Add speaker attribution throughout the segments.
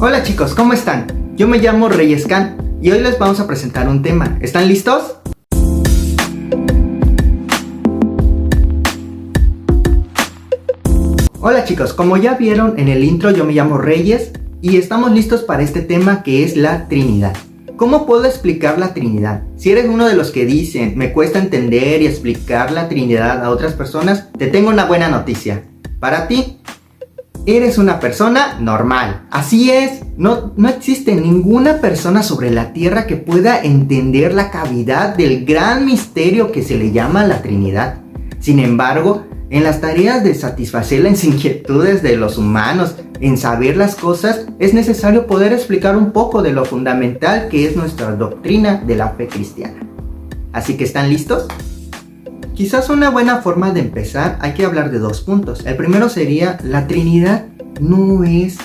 Speaker 1: Hola chicos, ¿cómo están? Yo me llamo Reyes Can y hoy les vamos a presentar un tema. ¿Están listos? Hola chicos, como ya vieron en el intro, yo me llamo Reyes y estamos listos para este tema que es la Trinidad. ¿Cómo puedo explicar la Trinidad? Si eres uno de los que dicen, me cuesta entender y explicar la Trinidad a otras personas, te tengo una buena noticia. Para ti, eres una persona normal. Así es, no existe ninguna persona sobre la tierra que pueda entender la cavidad del gran misterio que se le llama la Trinidad. Sin embargo, en las tareas de satisfacer las inquietudes de los humanos, en saber las cosas, es necesario poder explicar un poco de lo fundamental que es nuestra doctrina de la fe cristiana. Así que, ¿están listos? Quizás una buena forma de empezar, hay que hablar de dos puntos. El primero sería, la Trinidad no es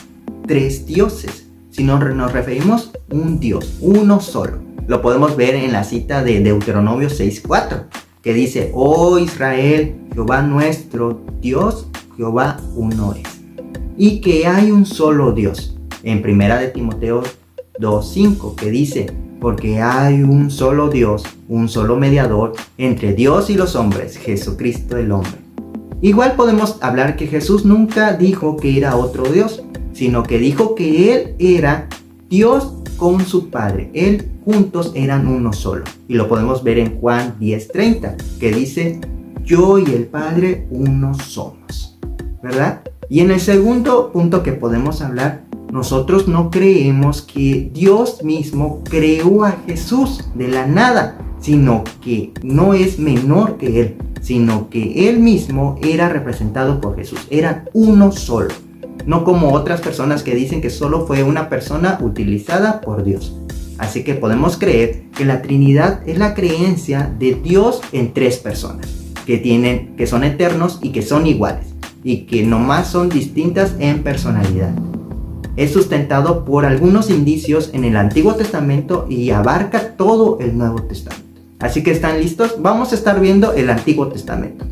Speaker 1: tres dioses, sino nos referimos a un Dios, uno solo. Lo podemos ver en la cita de Deuteronomio 6:4, que dice, oh Israel, Jehová nuestro Dios, Jehová uno es. Y que hay un solo Dios. En 1 de Timoteo 2:5, que dice, porque hay un solo Dios, un solo mediador entre Dios y los hombres, Jesucristo el hombre. Igual podemos hablar que Jesús nunca dijo que era otro Dios, sino que dijo que Él era Dios con su Padre. Él juntos eran uno solo. Y lo podemos ver en Juan 10:30, que dice, yo y el Padre uno somos. ¿Verdad? Y en el segundo punto que podemos hablar, nosotros no creemos que Dios mismo creó a Jesús de la nada, sino que no es menor que Él, sino que Él mismo era representado por Jesús. Eran uno solo, no como otras personas que dicen que solo fue una persona utilizada por Dios. Así que podemos creer que la Trinidad es la creencia de Dios en tres personas, que son eternos y que son iguales, y que nomás son distintas en personalidad. Es sustentado por algunos indicios en el Antiguo Testamento y abarca todo el Nuevo Testamento. Así que, ¿están listos? Vamos a estar viendo el Antiguo Testamento.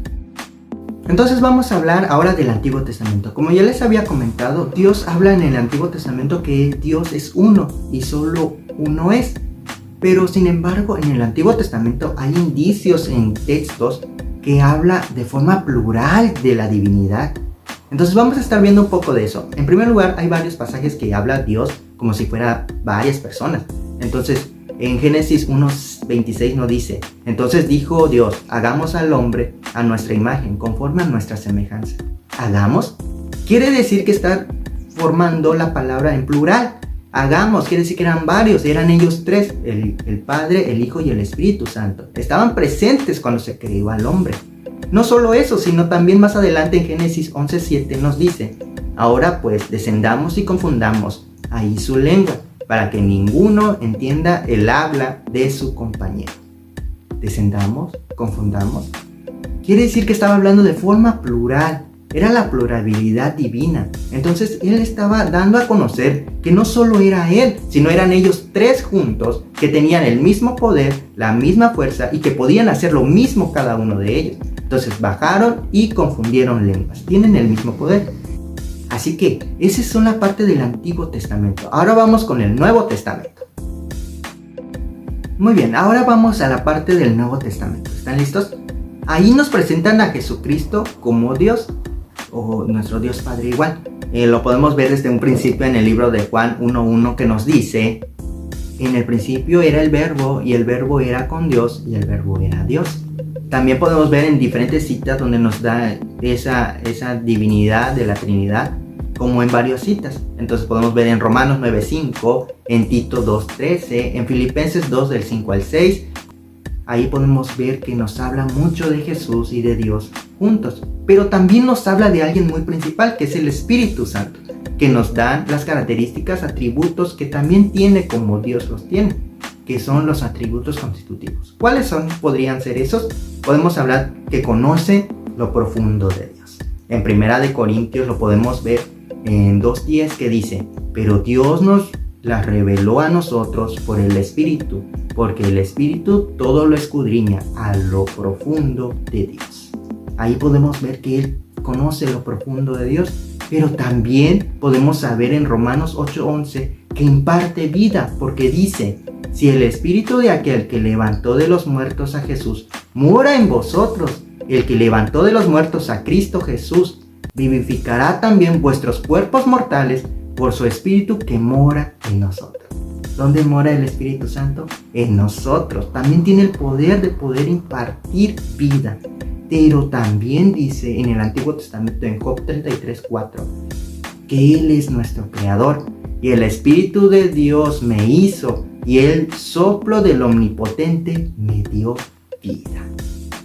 Speaker 1: Entonces vamos a hablar ahora del Antiguo Testamento. Como ya les había comentado, Dios habla en el Antiguo Testamento que Dios es uno y solo uno es. Pero sin embargo, en el Antiguo Testamento hay indicios en textos que habla de forma plural de la divinidad. Entonces vamos a estar viendo un poco de eso. En primer lugar, hay varios pasajes que habla Dios como si fuera varias personas. Entonces, en Génesis 1:26 nos dice, entonces dijo Dios, hagamos al hombre a nuestra imagen, conforme a nuestra semejanza. ¿Hagamos? Quiere decir que está formando la palabra en plural. Hagamos, quiere decir que eran varios, eran ellos tres, el Padre, el Hijo y el Espíritu Santo. Estaban presentes cuando se creó al hombre. No solo eso, sino también más adelante en Génesis 11:7 nos dice, ahora pues descendamos y confundamos ahí su lengua, para que ninguno entienda el habla de su compañero. Descendamos, confundamos. Quiere decir que estaba hablando de forma plural, era la pluralidad divina. Entonces él estaba dando a conocer que no solo era él, sino eran ellos tres juntos que tenían el mismo poder, la misma fuerza y que podían hacer lo mismo cada uno de ellos. Entonces bajaron y confundieron lenguas. Tienen el mismo poder. Así que esa es una parte del Antiguo Testamento. Ahora vamos con el Nuevo Testamento. Muy bien, ahora vamos a la parte del Nuevo Testamento. ¿Están listos? Ahí nos presentan a Jesucristo como Dios, o nuestro Dios Padre igual. Lo podemos ver desde un principio en el libro de Juan 1:1 que nos dice, en el principio era el verbo y el verbo era con Dios y el verbo era Dios. También podemos ver en diferentes citas donde nos da esa divinidad de la Trinidad, como en varias citas. Entonces podemos ver en Romanos 9:5, en Tito 2:13, en Filipenses 2 del 5 al 6. Ahí podemos ver que nos habla mucho de Jesús y de Dios juntos. Pero también nos habla de alguien muy principal, que es el Espíritu Santo, que nos da las características, atributos que también tiene como Dios los tiene, que son los atributos constitutivos. ¿Cuáles podrían ser esos? Podemos hablar que conoce lo profundo de Dios. En 1 de Corintios lo podemos ver en 2:10 que dice, pero Dios nos las reveló a nosotros por el Espíritu, porque el Espíritu todo lo escudriña a lo profundo de Dios. Ahí podemos ver que Él conoce lo profundo de Dios, pero también podemos saber en Romanos 8:11 que imparte vida, porque dice: si el espíritu de aquel que levantó de los muertos a Jesús mora en vosotros, el que levantó de los muertos a Cristo Jesús vivificará también vuestros cuerpos mortales por su espíritu que mora en nosotros. ¿Dónde mora el Espíritu Santo? En nosotros. También tiene el poder de poder impartir vida. Pero también dice en el Antiguo Testamento, en Job 33:4, que Él es nuestro creador y el Espíritu de Dios me hizo y el soplo del Omnipotente me dio vida.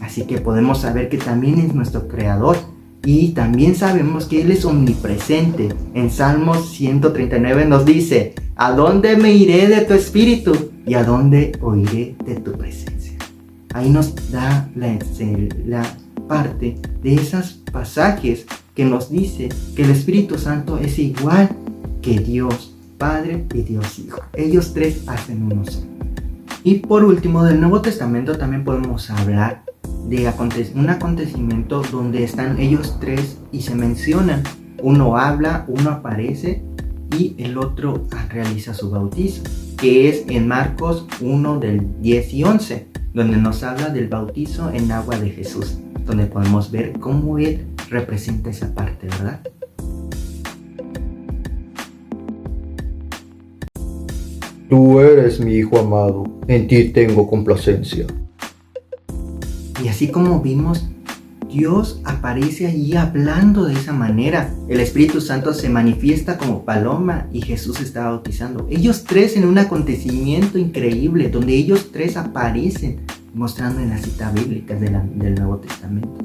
Speaker 1: Así que podemos saber que también es nuestro creador y también sabemos que Él es omnipresente. En Salmos 139 nos dice: ¿a dónde me iré de tu espíritu y a dónde oiré de tu presencia? Ahí nos da la parte de esos pasajes que nos dice que el Espíritu Santo es igual que Dios Padre y Dios Hijo. Ellos tres hacen uno solo. Y por último, del Nuevo Testamento también podemos hablar de un acontecimiento donde están ellos tres y se mencionan. Uno habla, uno aparece y el otro realiza su bautizo, que es en Marcos 1 del 10 y 11, donde nos habla del bautizo en agua de Jesús, donde podemos ver cómo Él representa esa parte, ¿verdad?
Speaker 2: Tú eres mi Hijo amado, en ti tengo complacencia.
Speaker 1: Y así como vimos, Dios aparece allí hablando de esa manera. El Espíritu Santo se manifiesta como paloma y Jesús está bautizando. Ellos tres en un acontecimiento increíble, donde ellos tres aparecen, mostrando en las citas bíblicas del Nuevo Testamento.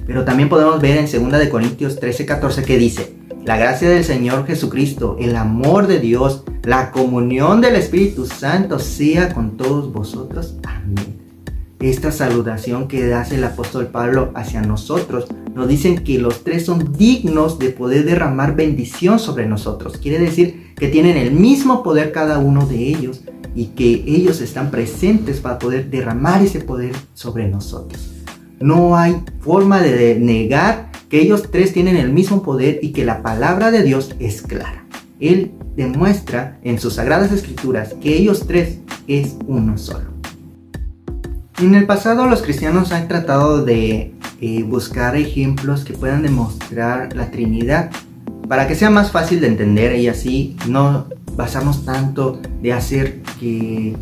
Speaker 1: Pero también podemos ver en 2 Corintios 13:14 que dice: la gracia del Señor Jesucristo, el amor de Dios, la comunión del Espíritu Santo sea con todos vosotros. Amén. Esta saludación que hace el apóstol Pablo hacia nosotros nos dicen que los tres son dignos de poder derramar bendición sobre nosotros. Quiere decir que tienen el mismo poder cada uno de ellos y que ellos están presentes para poder derramar ese poder sobre nosotros. No hay forma de negar que ellos tres tienen el mismo poder y que la palabra de Dios es clara. Él demuestra en sus sagradas escrituras que ellos tres es uno solo. En el pasado los cristianos han tratado de buscar ejemplos que puedan demostrar la Trinidad para que sea más fácil de entender y así no basamos tanto de hacer que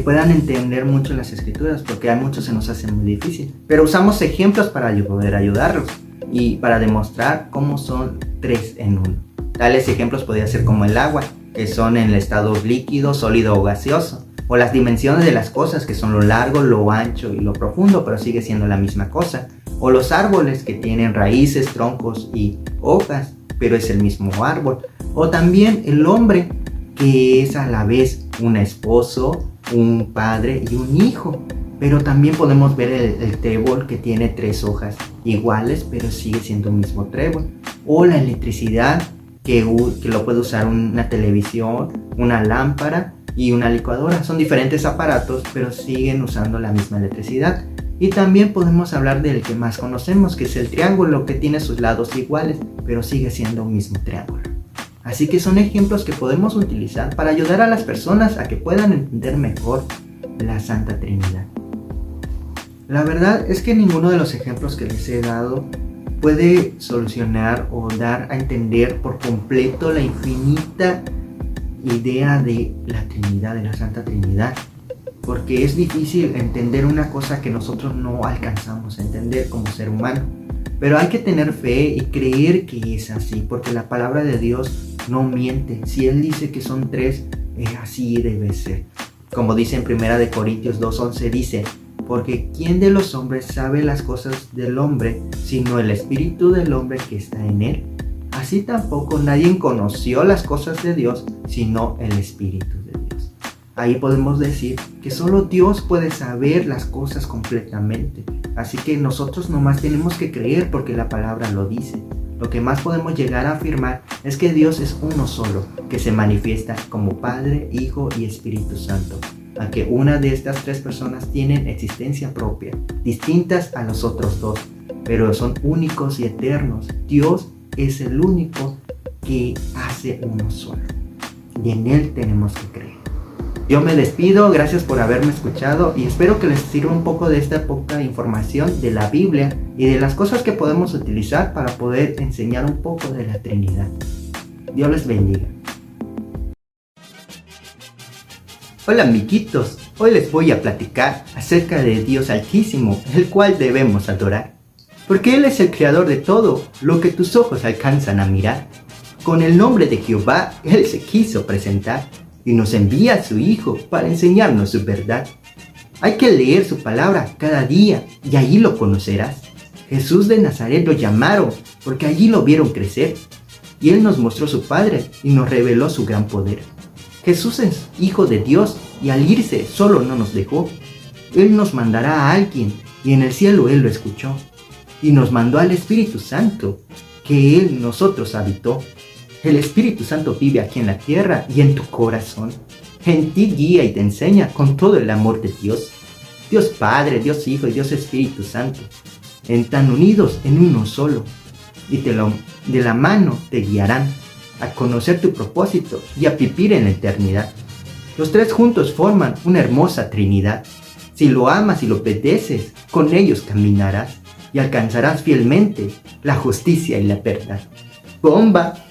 Speaker 1: puedan entender mucho las escrituras, porque a muchos se nos hace muy difícil. Pero usamos ejemplos para poder ayudarlos y para demostrar cómo son tres en uno. Tales ejemplos podrían ser como el agua, que son en el estado líquido, sólido o gaseoso. O las dimensiones de las cosas, que son lo largo, lo ancho y lo profundo, pero sigue siendo la misma cosa. O los árboles, que tienen raíces, troncos y hojas, pero es el mismo árbol. O también el hombre, que es a la vez un esposo, un padre y un hijo. Pero también podemos ver el trébol, que tiene tres hojas iguales, pero sigue siendo un mismo trébol. O la electricidad, que lo puede usar una televisión, una lámpara y una licuadora. Son diferentes aparatos, pero siguen usando la misma electricidad. Y también podemos hablar del que más conocemos, que es el triángulo, que tiene sus lados iguales, pero sigue siendo un mismo triángulo. Así que son ejemplos que podemos utilizar para ayudar a las personas a que puedan entender mejor la Santa Trinidad. La verdad es que ninguno de los ejemplos que les he dado puede solucionar o dar a entender por completo la infinita idea de la Trinidad, de la Santa Trinidad, porque es difícil entender una cosa que nosotros no alcanzamos a entender como ser humano. Pero hay que tener fe y creer que es así, porque la palabra de Dios no miente. Si Él dice que son tres, así debe ser. Como dice en 1 Corintios 2:11, dice: porque ¿quién de los hombres sabe las cosas del hombre, sino el espíritu del hombre que está en él? Así tampoco nadie conoció las cosas de Dios, sino el Espíritu de Dios. Ahí podemos decir que solo Dios puede saber las cosas completamente. Así que nosotros nomás tenemos que creer porque la palabra lo dice. Lo que más podemos llegar a afirmar es que Dios es uno solo, que se manifiesta como Padre, Hijo y Espíritu Santo. Aunque una de estas tres personas tienen existencia propia, distintas a los otros dos, pero son únicos y eternos. Dios es el único que hace uno solo. Y en Él tenemos que creer. Yo me despido, gracias por haberme escuchado y espero que les sirva un poco de esta poca información de la Biblia y de las cosas que podemos utilizar para poder enseñar un poco de la Trinidad. Dios les bendiga. Hola amiguitos, hoy les voy a platicar acerca de Dios Altísimo, el cual debemos adorar. Porque Él es el creador de todo lo que tus ojos alcanzan a mirar. Con el nombre de Jehová, Él se quiso presentar y nos envía a su Hijo para enseñarnos su verdad. Hay que leer su palabra cada día y allí lo conocerás. Jesús de Nazaret lo llamaron porque allí lo vieron crecer. Y Él nos mostró su Padre y nos reveló su gran poder. Jesús es Hijo de Dios y al irse solo no nos dejó. Él nos mandará a alguien y en el cielo Él lo escuchó. Y nos mandó al Espíritu Santo, que Él nosotros habitó. El Espíritu Santo vive aquí en la tierra y en tu corazón. En ti guía y te enseña con todo el amor de Dios. Dios Padre, Dios Hijo y Dios Espíritu Santo. Están unidos en uno solo. Y de la mano te guiarán a conocer tu propósito y a vivir en la eternidad. Los tres juntos forman una hermosa Trinidad. Si lo amas y lo obedeces, con ellos caminarás y alcanzarás fielmente la justicia y la verdad. ¡Bomba!